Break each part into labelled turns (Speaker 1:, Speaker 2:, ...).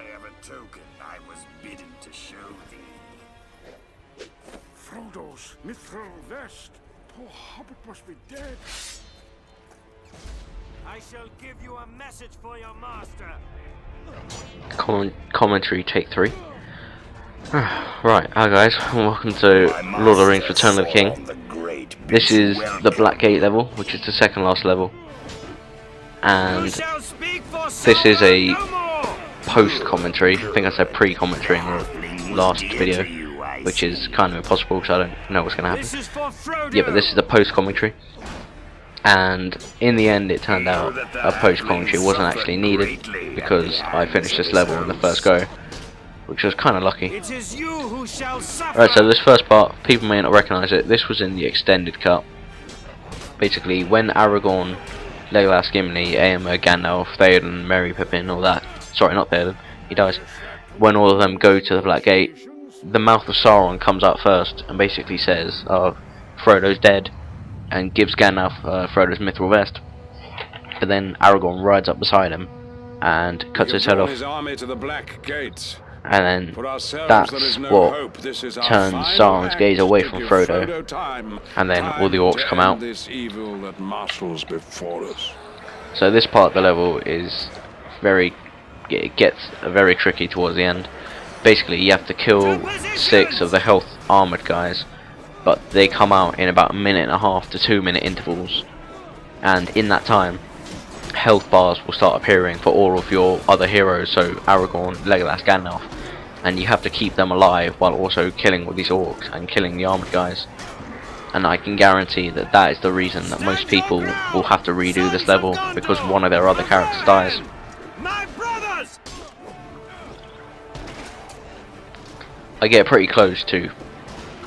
Speaker 1: I have a token I was bidden to show thee.
Speaker 2: Frodo's mithril vest. Poor hobbit must be dead.
Speaker 3: I shall give you a message for your master.
Speaker 4: Commentary take 3. Right, hi guys, welcome to Lord of the Rings Return of the King. This is the Black Gate level, which is the second last level. And this is a post-commentary, I think I said pre-commentary in the last video, which is kind of impossible because I don't know what's going to happen. Yeah, but this is the post-commentary. And in the end it turned out a post-commentary wasn't actually needed because I finished this level in the first go, which was kind of lucky. Right, so this first part, people may not recognise it, this was in the extended cut. Basically, when Aragorn, Legolas, Gimli, Éomer, Gandalf, Theoden, Merry, Pippin, all that, sorry not Theoden, he dies, when all of them go to the Black Gate, the mouth of Sauron comes out first and basically says, oh, Frodo's dead, and gives Gandalf Frodo's mithril vest. But then Aragorn rides up beside him and cuts his head off.
Speaker 2: His army to the Black Gate.
Speaker 4: And then that's what turns Sauron's gaze away from Frodo. And then all the orcs come out. So this part of the level is it gets very tricky towards the end. Basically you have to kill 6 of the health armoured guys, but they come out in about 1.5 to 2 minute intervals, and in that time health bars will start appearing for all of your other heroes, so Aragorn, Legolas, Gandalf, and you have to keep them alive while also killing all these orcs and killing the armoured guys. And I can guarantee that that is the reason that most people will have to redo this level, because one of their other characters dies. I get pretty close to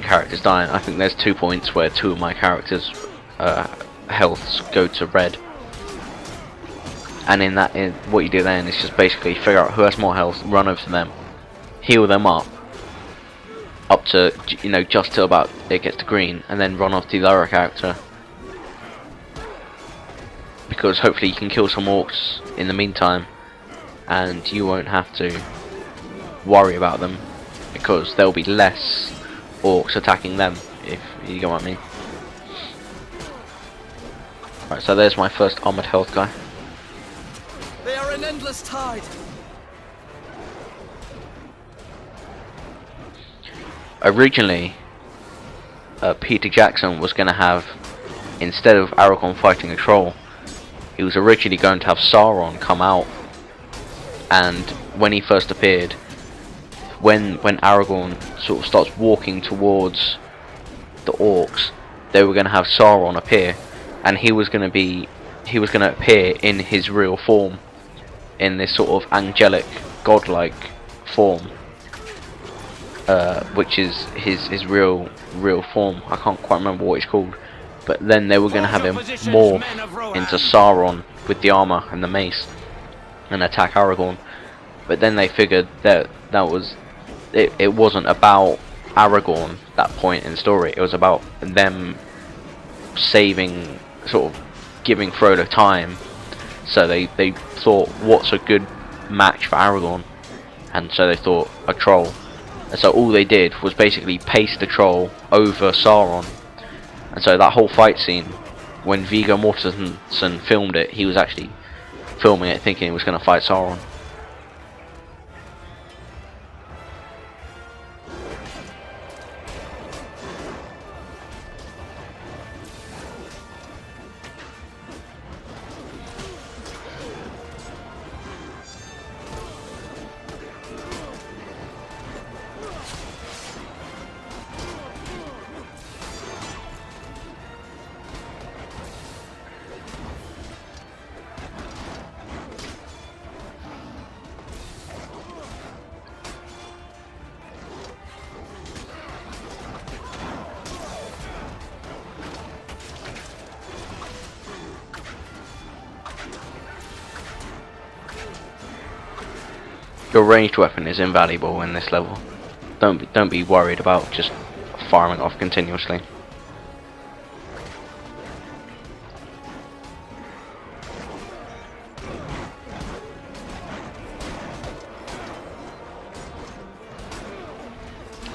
Speaker 4: characters dying. I think there's 2 points where 2 of my characters' healths go to red, and what you do then is just basically figure out who has more health, run over to them, heal them up to, you know, just till about it gets to green, and then run off to the other character, because hopefully you can kill some orcs in the meantime and you won't have to worry about them, because there'll be less orcs attacking them, if you get what I mean. Right, so there's my first armoured health guy.
Speaker 5: They are an endless tide.
Speaker 4: Originally, Peter Jackson was going to have, instead of Aragorn fighting a troll, he was originally going to have Sauron come out, and when he first appeared, when Aragorn sort of starts walking towards the orcs, they were going to have Sauron appear, and he was going to appear in his real form, in this sort of angelic, godlike form, which is his real form. I can't quite remember what it's called, but then they were going to have him morph into Sauron with the armor and the mace and attack Aragorn. But then they figured that it wasn't about Aragorn, that point in the story. It was about them saving, sort of giving Frodo time. So they thought, what's a good match for Aragorn? And so they thought a troll. And so all they did was basically paste the troll over Sauron. And so that whole fight scene, when Viggo Mortensen filmed it, he was actually filming it thinking he was going to fight Sauron. Your ranged weapon is invaluable in this level. Don't be worried about just firing off continuously.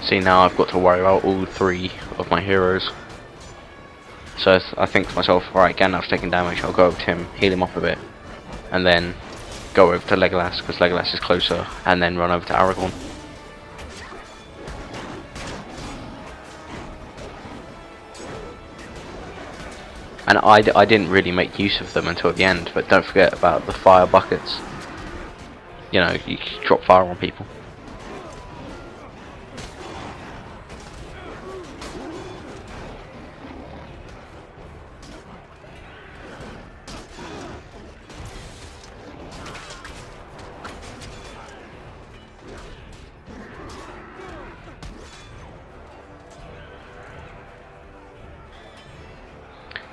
Speaker 4: See, now I've got to worry about all 3 of my heroes. So I think to myself, right, Gandalf's taking damage, I'll go over to him, heal him up a bit, and then go over to Legolas, because Legolas is closer, and then run over to Aragorn. And I didn't really make use of them until the end, but don't forget about the fire buckets. You know, you can drop fire on people.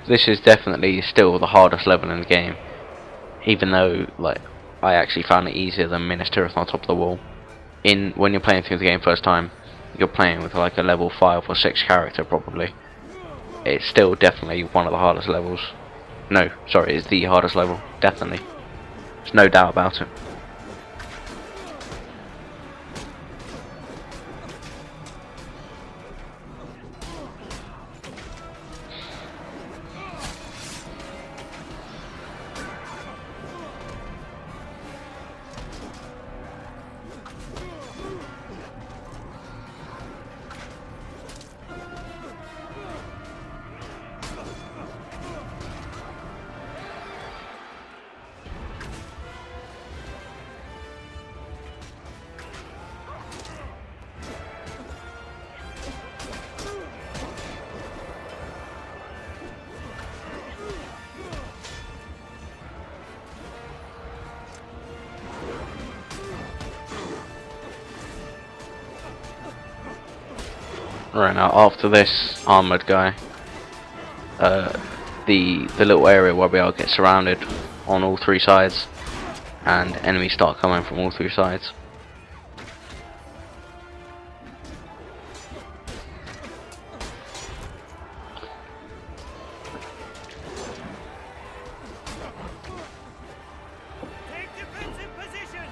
Speaker 4: This is definitely still the hardest level in the game, even though like I actually found it easier than Minas Tirith on top of the wall. When you're playing through the game first time, you're playing with like a level 5 or 6 character probably. It's still definitely one of the hardest levels. No, sorry, it's the hardest level, definitely. There's no doubt about it. Right, now after this armoured guy, the little area where we all get surrounded on all 3 sides, and enemies start coming from all 3 sides.
Speaker 3: Take defensive position!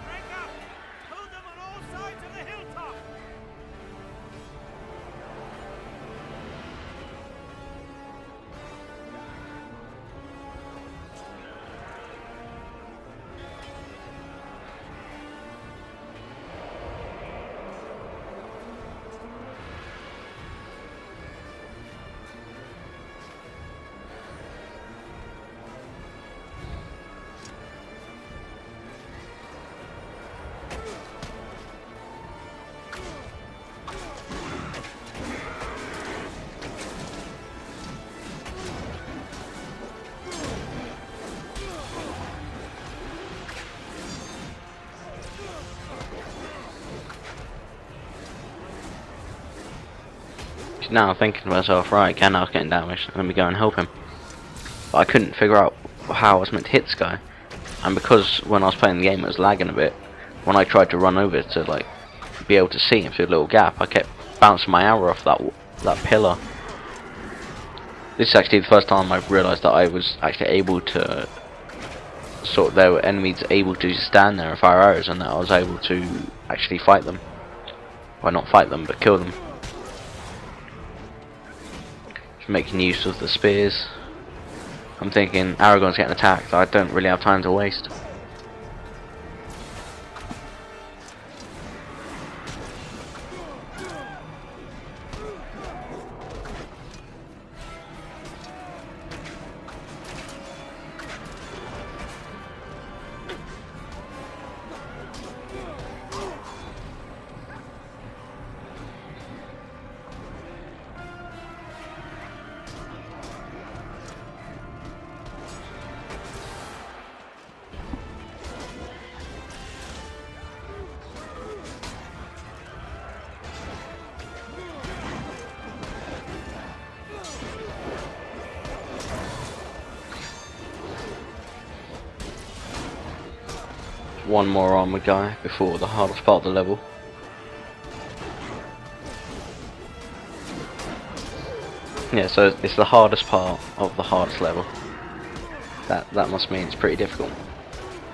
Speaker 3: Break up! Hold them on all sides of the hilltop!
Speaker 4: Now I'm thinking to myself, right, Gandalf's getting damaged, let me go and help him. But I couldn't figure out how I was meant to hit this guy. And because when I was playing the game it was lagging a bit, when I tried to run over to like be able to see him through a little gap, I kept bouncing my arrow off that pillar. This is actually the first time I've realised that I was actually able to there were enemies able to stand there and fire arrows, and that I was able to actually fight them. Well, not fight them, but kill them. Making use of the spears. I'm thinking Aragorn's getting attacked, I don't really have time to waste. One more armored guy before the hardest part of the level. Yeah, so it's the hardest part of the hardest level. That must mean it's pretty difficult.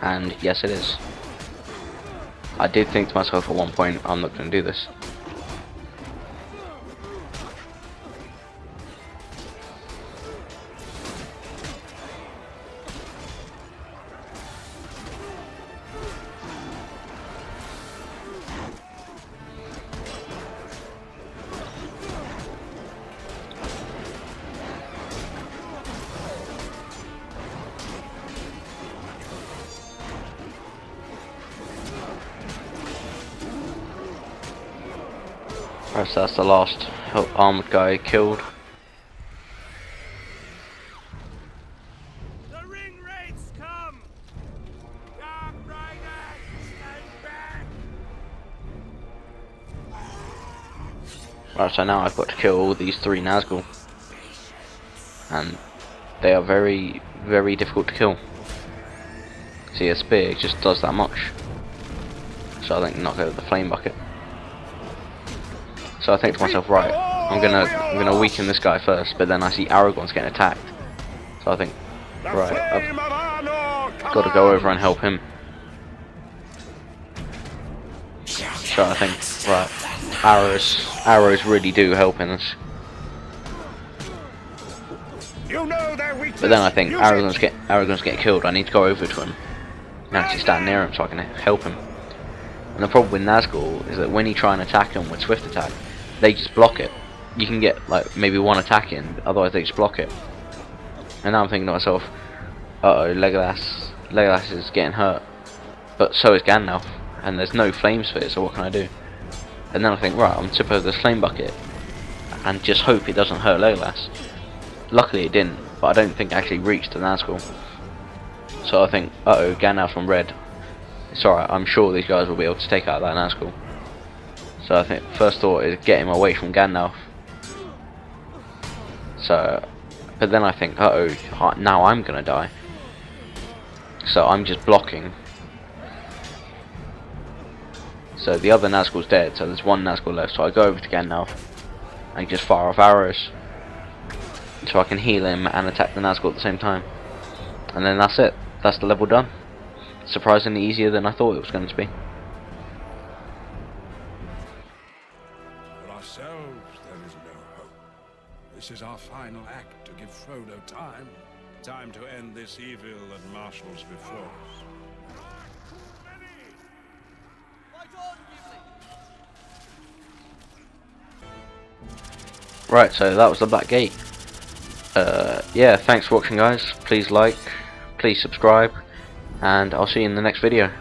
Speaker 4: And yes, it is. I did think to myself at one point, I'm not going to do this. Right, so that's the last armoured guy killed.
Speaker 3: The ring raids come! Dark Riders, stand back!
Speaker 4: Right, so now I've got to kill all these 3 Nazgul. And they are very, very difficult to kill. See, a spear just does that much. So I think knock over the flame bucket. So I think to myself, right, I'm gonna weaken this guy first, but then I see Aragorn's getting attacked. So I think, right, I've got to go over and help him. So I think, right, arrows really do help in this. But then I think Aragorn's get killed. I need to go over to him and actually stand near him so I can help him. And the problem with Nazgul is that when you try and attack them with swift attack, they just block it. You can get like maybe 1 attack in, otherwise they just block it. And now I'm thinking to myself, uh-oh, Legolas is getting hurt, but so is Gandalf, and there's no flame sphere, so what can I do? And then I think, right, I'm gonna tip over this flame bucket and just hope it doesn't hurt Legolas. Luckily it didn't, but I don't think it actually reached the Nazgul. So I think, uh-oh, Gandalf from red. It's alright, I'm sure these guys will be able to take out that Nazgul. So I think first thought is get him away from Gandalf. So, but then I think, uh-oh, now I'm gonna die. So I'm just blocking. So the other Nazgul's dead, so there's 1 Nazgul left, so I go over to Gandalf and just fire off arrows. So I can heal him and attack the Nazgul at the same time. And then that's it. That's the level done. Surprisingly easier than I thought it was going to be.
Speaker 2: For ourselves, there is no hope. This is our final act to give Frodo time. Time to end this evil that marshals before us.
Speaker 5: Fight on, Gimli!
Speaker 4: Right, so that was the Black Gate. Yeah, thanks for watching guys. Please like, please subscribe, and I'll see you in the next video.